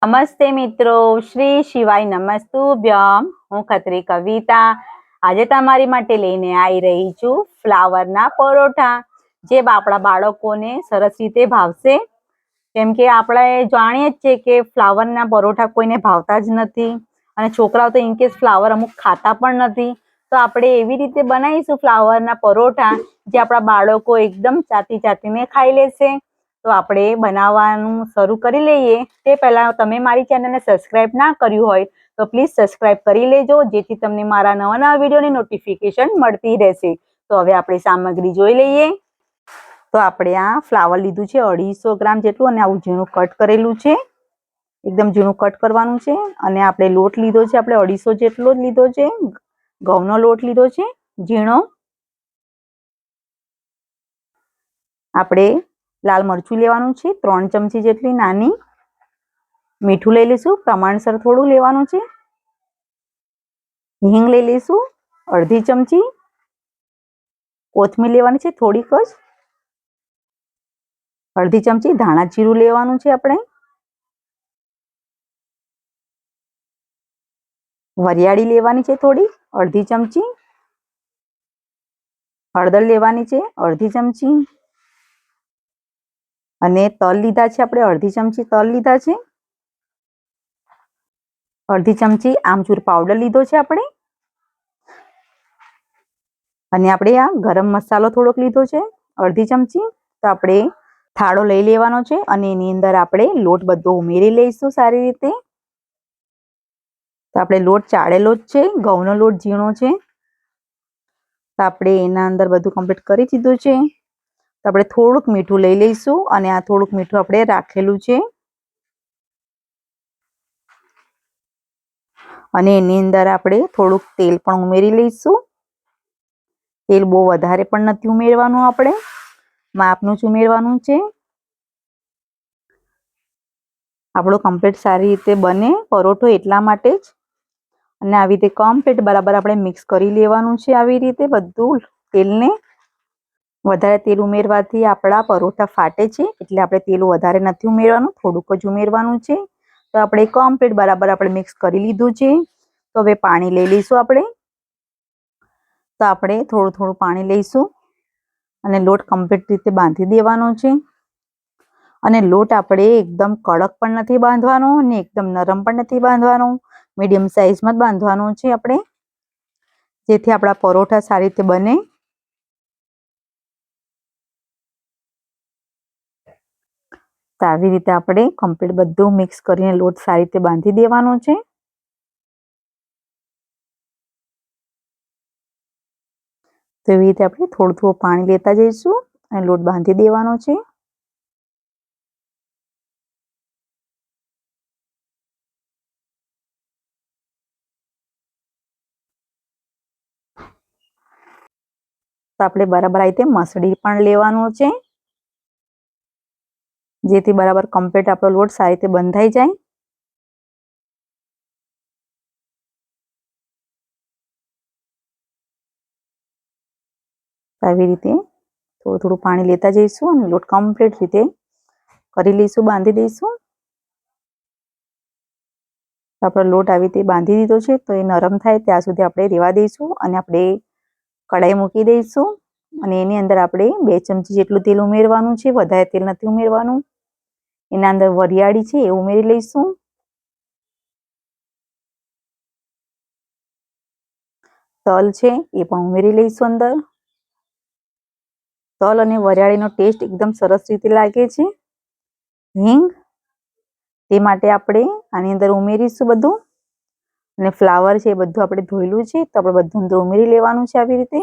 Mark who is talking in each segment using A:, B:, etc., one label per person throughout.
A: નમસ્તે મિત્રો, શ્રી શિવાય નમસ્તુભ્યમ. હું ખત્રી કવિતા આજે તમારી માટે લઈને આવી રહી છું ફ્લાવરના પરોઠા, જે આપણા બાળકોને સરસ રીતે ભાવશે. કેમ કે આપણે જાણીએ જ છે કે ફ્લાવરના પરોઠા કોઈને ભાવતા જ નથી, અને છોકરાઓ તો ઇનકેસ ફ્લાવર અમુક ખાતા પણ નથી. તો આપણે એવી રીતે બનાવીશું ફ્લાવરના પરોઠા જે આપણા બાળકો એકદમ ચાટી ચાટીને ખાઈ લેશે. તો આપણે બનાવવાનું શરૂ કરી લઈએ. તે પહેલાં તમે મારી ચેનલને સબસ્ક્રાઇબ ના કર્યું હોય તો પ્લીઝ સબસ્ક્રાઇબ કરી લેજો, જેથી તમને મારા નવા નવા વિડીયોની નોટિફિકેશન મળતી રહેશે. તો હવે આપણે સામગ્રી જોઈ લઈએ. તો આપણે આ ફ્લાવર લીધું છે 250 ગ્રામ જેટલું, અને આવું ઝીણું કટ કરેલું છે. એકદમ ઝીણું કટ કરવાનું છે. અને આપણે લોટ લીધો છે, આપણે 250 જેટલો જ લીધો છે. ઘઉંનો લોટ લીધો છે ઝીણો. આપણે લાલ મરચું લેવાનું છે 3 ચમચી જેટલી નાની. મીઠું લઈ લઈશું, પ્રમાણસર થોડું લેવાનું છે. હિંગ લઈ લઈશું અડધી ચમચી. કોથમીર લેવાની છે થોડીક જ. અડધી ચમચી ધાણા જીરું લેવાનું છે આપણે. વરિયાળી લેવાની છે થોડી, અડધી ચમચી. હળદર લેવાની છે અડધી ચમચી. અને તલ લીધા છે આપણે, અડધી ચમચી તલ લીધા છે. અડધી ચમચી આમચૂર પાવડર લીધો છે આપણે. અને આપણે આ ગરમ મસાલો થોડોક લીધો છે અડધી ચમચી. તો આપણે થાળો લઈ લેવાનો છે, અને એની અંદર આપણે લોટ બધો ઉમેરી લઈશું સારી રીતે. તો આપણે લોટ ચાળેલો જ છે, ઘઉંનો લોટ ઝીણો છે. તો આપણે એના અંદર બધું કમ્પ્લીટ કરી દીધું છે. તો આપણે થોડુંક મીઠું લઈ લઈશું, અને આ થોડુંક મીઠું આપણે રાખેલું છે. અને એની અંદર આપણે થોડુંક તેલ પણ ઉમેરી લઈશું. તેલ બહુ વધારે પણ નથી ઉમેરવાનું, આપણે માપનું જ ઉમેરવાનું છે. આપણો કમ્પ્લીટ સારી રીતે બને પરોઠો એટલા માટે જ. અને આવી રીતે કમ્પ્લીટ બરાબર આપણે મિક્સ કરી લેવાનું છે. આવી રીતે બધું તેલને. વધારે તેલ ઉમેરવાથી આપણા પરોઠા ફાટે છે, એટલે આપણે તેલ વધારે નથી ઉમેરવાનું, થોડુંક જ ઉમેરવાનું છે. તો આપણે કમ્પ્લીટ બરાબર આપણે મિક્સ કરી લીધું છે. તો હવે પાણી લઈ લઈશું આપણે. તો આપણે થોડું થોડું પાણી લઈશું, અને લોટ કમ્પ્લીટ રીતે બાંધી દેવાનો છે. અને લોટ આપણે એકદમ કડક પણ નથી બાંધવાનો, અને એકદમ નરમ પણ નથી બાંધવાનો. મીડિયમ સાઈઝમાં જ બાંધવાનું છે આપણે, જેથી આપણા પરોઠા સારી રીતે બને. તો આવી રીતે આપણે કમ્પ્લીટ બધું મિક્સ કરીને લોટ સારી રીતે બાંધી દેવાનો છે. તો એવી રીતે આપણે થોડું થોડું પાણી લેતા જઈશું, અને લોટ બાંધી દેવાનો છે. તો આપણે બરાબર આ રીતે મસળી પણ લેવાનું છે, જેથી બરાબર કમ્પ્લીટ આપણો લોટ સારી રીતે બંધાઈ જાય. આવી રીતે થોડું થોડું પાણી લેતા જઈશું, અને લોટ કમ્પ્લીટ રીતે કરી લઈશું, બાંધી દઈશું. આપણો લોટ આવી રીતે બાંધી દીધો છે. તો એ નરમ થાય ત્યાં સુધી આપણે રેવા દઈશું, અને આપણે કઢાઈ મૂકી દઈશું. અને એની અંદર આપણે 2 ચમચી જેટલું તેલ ઉમેરવાનું છે, વધારે તેલ નથી ઉમેરવાનું. એના અંદર વરિયાળી છે એ ઉમેરી લઈશું. તલ છે એ પણ ઉમેરી લઈશું અંદર. તલ અને વરિયાળીનો ટેસ્ટ એકદમ સરસ રીતે લાગે છે. હિંગ, તે માટે આપણે આની અંદર ઉમેરીશું બધું. અને ફ્લાવર છે એ બધું આપણે ધોયેલું છે, તો આપણે બધું અંદર ઉમેરી લેવાનું છે આવી રીતે.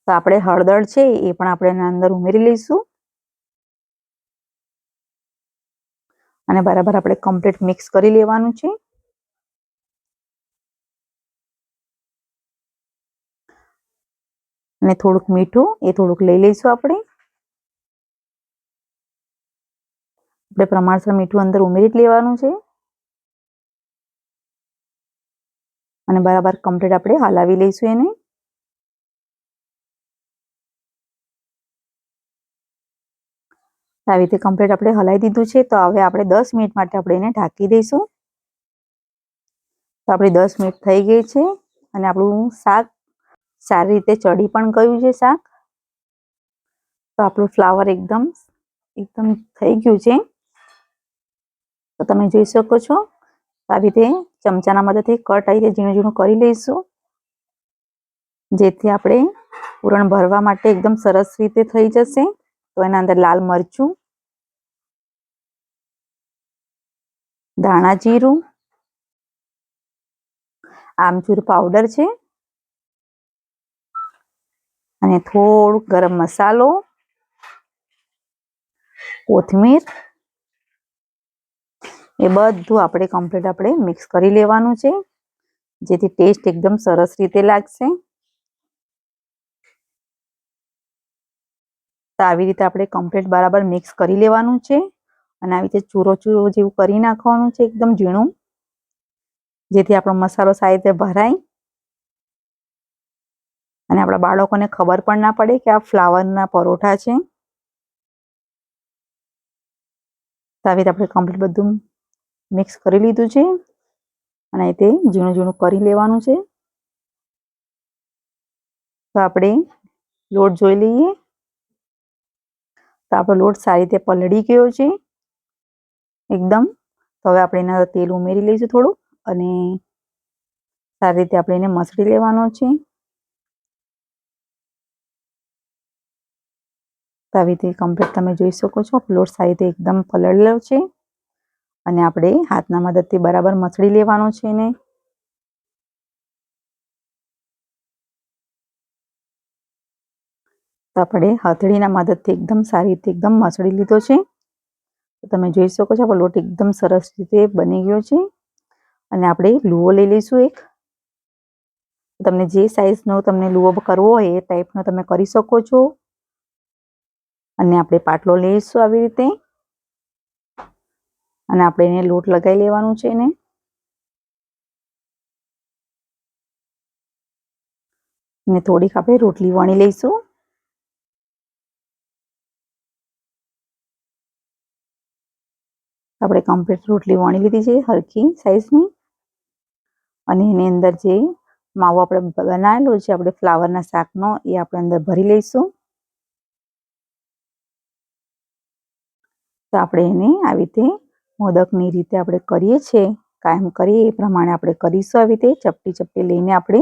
A: તો આપણે હળદર છે એ પણ આપણે એના અંદર ઉમેરી લઈશું. અને બરાબર આપણે કમ્પ્લીટ મિક્સ કરી લેવાનું છે. અને થોડુંક મીઠું એ થોડુંક લઈ લઈશું આપણે. આપણે પ્રમાણસર મીઠું અંદર ઉમેરી જ લેવાનું છે. અને બરાબર કમ્પ્લીટ આપણે હલાવી લઈશું એને. આવી રીતે કમ્પ્લીટ આપણે હલાવી દીધું છે. તો હવે આપણે 10 મિનિટ માટે આપણે એને ઢાંકી દઈશું. તો આપણી 10 મિનિટ થઈ ગઈ છે અને આપણું શાક સારી રીતે ચડી પણ ગયું છે શાક. તો આપણું ફ્લાવર એકદમ થઈ ગયું છે. તો તમે જોઈ શકો છો. આવી રીતે ચમચાના મદદથી કટ આવી રીતે ઝીણું ઝીણું કરી લઈશું, જેથી આપણે પૂરણ ભરવા માટે એકદમ સરસ રીતે થઈ જશે. તો એના અંદર લાલ મરચું, ધાણા જીરું, આમચૂર પાવડર છે અને થોડું ગરમ મસાલો, કોથમીર, એ બધું આપણે કમ્પ્લીટ મિક્સ કરી લેવાનું છે, જેથી ટેસ્ટ એકદમ સરસ રીતે લાગશે. તો આવી રીતે આપણે કમ્પ્લીટ બરાબર મિક્સ કરી લેવાનું છે અને આવી રીતે ચૂરો જેવું કરી નાખવાનું છે એકદમ ઝીણું, જેથી આપણો મસાલો સારી રીતે ભરાય અને આપણા બાળકોને ખબર પણ ના પડે કે આ ફ્લાવરના પરોઠા છે. તો આવી રીતે આપણે કમ્પ્લીટ બધું મિક્સ કરી લીધું છે અને તે ઝીણું ઝીણું કરી લેવાનું છે. તો આપણે લોટ જોઈ લઈએ. તો આપણો લોટ સારી રીતે પલળી ગયો છે એકદમ. તો હવે આપણે એના તેલ ઉમેરી લઈશું થોડું અને સારી રીતે આપણે એને મસળી લેવાનો છે. તો આવી રીતે કમ્પ્લીટ તમે જોઈ શકો છો. લોટ સારી રીતે એકદમ પલળેલો છે અને આપણે હાથના મદદથી બરાબર મસળી લેવાનો છે એને. તો આપણે હથેળીના મદદથી એકદમ સારી રીતે એકદમ મસળી લીધો છે. તો તમે જોઈ શકો છો આપણો લોટ એકદમ સરસ રીતે બની ગયો છે. અને આપણે લુઓ લઈ લઈશું એક. તમને જે સાઈઝનો તમને લુઓ કરવો હોય એ ટાઈપનો તમે કરી શકો છો. અને આપણે પાટલો લઈશું આવી રીતે અને આપણે એને લોટ લગાવી લેવાનું છે એને. અને થોડીક આપણે રોટલી વણી લઈશું. આપણે કમ્પ્લીટ રોટલી વણી લીધી છે હરખી સાઈઝની. અને એની અંદર જે માવો આપણે બનાવેલો છે આપણે ફ્લાવરના શાકનો, એ આપણે અંદર ભરી લઈશું. તો આપણે એને આવી રીતે મોદકની રીતે આપણે કરીએ છીએ કાયમ કરીએ એ પ્રમાણે આપણે કરીશું. આવી રીતે ચપટી ચપટી લઈને આપણે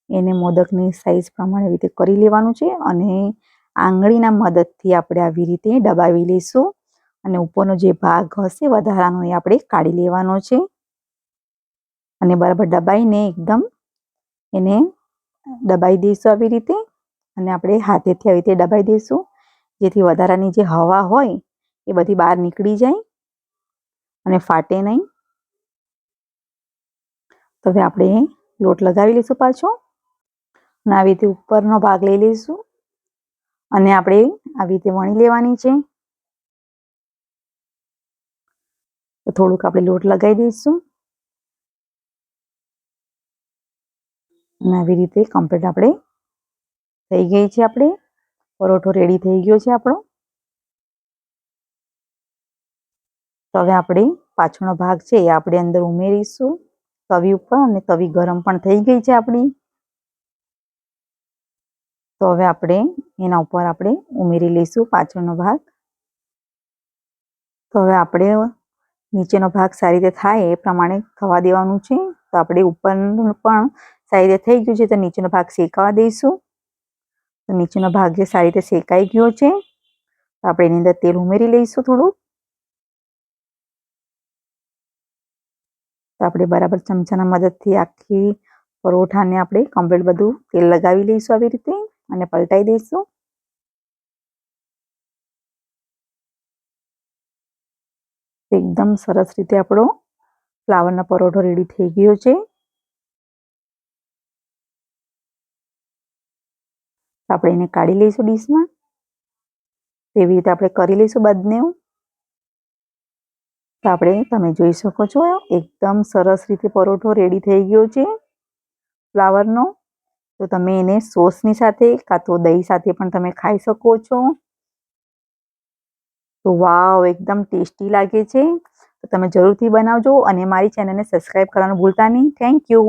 A: એને મોદકની સાઈઝ પ્રમાણે આવી રીતે કરી લેવાનું છે અને આંગળીના મદદથી આપણે આવી રીતે દબાવી લઈશું અને ઉપરનો જે ભાગ હશે વધારાનો એ આપણે કાઢી લેવાનો છે. અને બરાબર દબાઈને એકદમ એને દબાઈ દઈશું આવી રીતે. અને આપણે હાથેથી આવી રીતે દબાઈ દઈશું, જેથી વધારાની જે હવા હોય એ બધી બહાર નીકળી જાય અને ફાટે નહીં. તો હવે આપણે લોટ લગાવી લઈશું પાછો અને આવી રીતે ઉપરનો ભાગ લઈ લઈશું અને આપણે આવી રીતે વણી લેવાની છે. તો થોડુંક આપણે લોટ લગાવી દઈશું અને આવી રીતે કમ્પ્લીટ આપણે થઈ ગઈ છે. આપણે પરોઠો રેડી થઈ ગયો છે આપણો. તો હવે આપણે પાછળનો ભાગ છે એ આપણે અંદર ઉમેરીશું તવી ઉપર અને તવી ગરમ પણ થઈ ગઈ છે આપણી. તો હવે આપણે એના ઉપર આપણે ઉમેરી લઈશું પાછળનો ભાગ. તો હવે આપણે નીચેનો ભાગ સારી રીતે થાય એ પ્રમાણે થવા દેવાનું છે. તો આપણે ઉપરનું પણ સારી રીતે થઈ ગયું છે તો નીચેનો ભાગ શેકાવા દઈશું. તો નીચેનો ભાગ જે સારી રીતે શેકાઈ ગયો છે તો આપણે એની અંદર તેલ ઉમેરી લઈશું થોડું. તો આપણે બરાબર ચમચાના મદદથી આખી પરોઠાને આપણે કમ્પ્લીટ બધું તેલ લગાવી લઈશું આવી રીતે અને પલટાઈ દઈશું. એકદમ સરસ રીતે આપણો ફ્લાવરનો પરોઠો રેડી થઈ ગયો છે. આપણે એને કાઢી લઈશું ડીશમાં. તેવી રીતે આપણે કરી લઈશું બંને. તો આપણે તમે જોઈ શકો છો એકદમ સરસ રીતે પરોઠો રેડી થઈ ગયો છે ફ્લાવરનો. તો તમે એને સોસની સાથે કાં તો દહીં સાથે પણ તમે ખાઈ શકો છો. તો વાવ, એકદમ ટેસ્ટી લાગે છે. તો તમે જરૂરથી બનાવજો અને મારી ચેનલને સબસ્ક્રાઈબ કરવાનું ભૂલતા નહીં. Thank you.